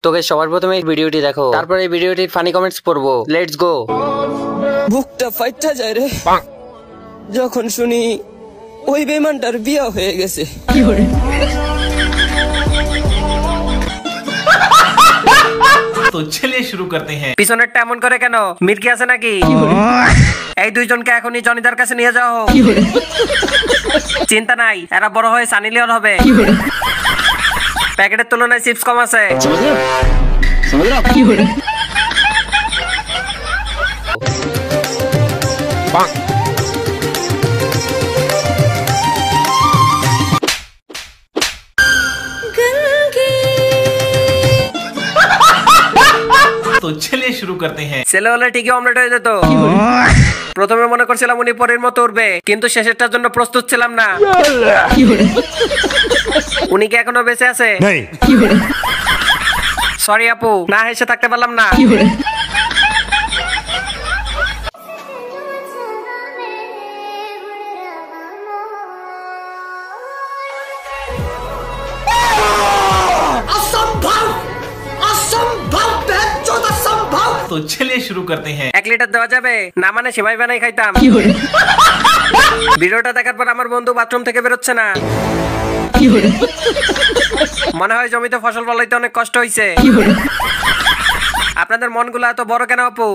তোকে সবার প্রথমে এই ভিডিওটি দেখো, তারপর এই ভিডিওটির ফানি কমেন্টস পড়বো। Let's go. বুকটা ফাইটা যায় রে যখন শুনি ওই বেমানটার বিয়া হয়ে গেছে। तो चलिए शुरू करते हैं। পিছনেরটা এমন করে কেন? মির্কি আছে নাকি? এই দুইজনকে এখনই জনিদার কাছে নিয়ে যাও। চিন্তা নাই, এরা বড় হয়ে সানি লিওন হবে। প্যাকেটের তুলনায় চিপস কম আছে। तो चलिए शुरू करते हैं। ছেলে হলে ঠিকই অমলেট হয়ে যেত। প্রথমে মনে করছিলাম উনি পরের মতো উঠবে, কিন্তু শেষেরটার জন্য প্রস্তুত ছিলাম না। উনি কি এখনো বেঁচে আছে? সরি আপু, না হেসে থাকতে পারলাম না। तो चलिए शुरू करते हैं। 1 লিটার দেওয়া যাবে? না মানে সেমাই বানাই খাইতাম। ভিডিওটা দেখার পর আমার বন্ধু বাথরুম থেকে বেরোচ্ছে না। মনে হয় জমিতে ফসল ফলাইতে অনেক কষ্ট হয়েছে। আপনাদের মনগুলো এত বড় কেন আপু?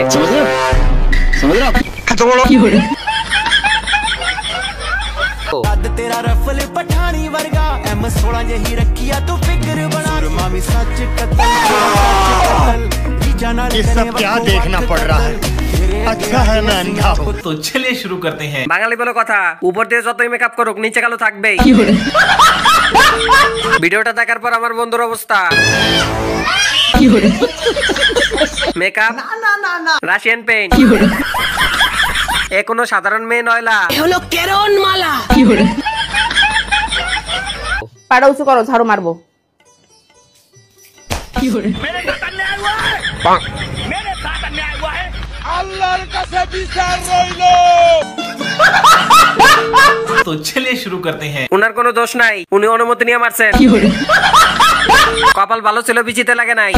तेरा रफल पठानी वर्गा M16 यही रखिया तो फिक्र बना मामी सच कतल ये सब क्या देखना पड़ रहा है? अच्छा है मैं अंधा हूँ। तो चलिए शुरू करते हैं। বাঙালি বলে কথা, উপর দিয়ে যতই মেকআপ করুক নিচে কালো থাকবেই। ভিডিওটা দেখার পর আমার বন্ধুর অবস্থা। মেকআপ রাশিয়ান পেইন্ট, এ কোনো সাধারণ মেয়ে নয়লা। হলো কেরন মালা। পাড়া উঁচু করো, ঝাড়ু মারবো। तो चलिए शुरू करते हैं। উনার কোনো দোষ নাই, উনি অনুমতি নিয়ে মারছেন। কপাল ভালো ছিল, বিচিতে লাগে নাই।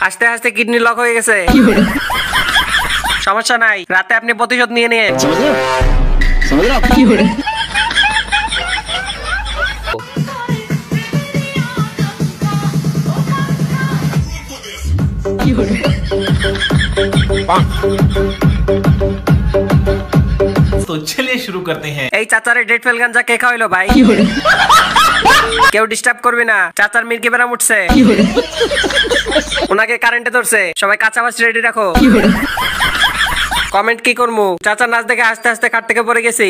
হাসতে হাসতে কিডনি লক হয়ে গেছে। সমস্যা নাই, রাতে আপনি প্রতিশোধ নিয়ে নিয়ে। तो चलिए शुरू करते हैं। এই চাচারে ডেট ফেল গাঞ্জা কে খাওয়াইলো ভাই? কেউ ডিস্টার্ব করবি না, চাচার মির্কি বেরাম উঠছে। ওনাকে কারেন্টে ধরছে, সবাই কাঁচা মাছ রেডি রাখো। কমেন্ট কি করবো? চাচার নাচ দেখে হাসতে হাসতে খাট থেকে পড়ে গেছি।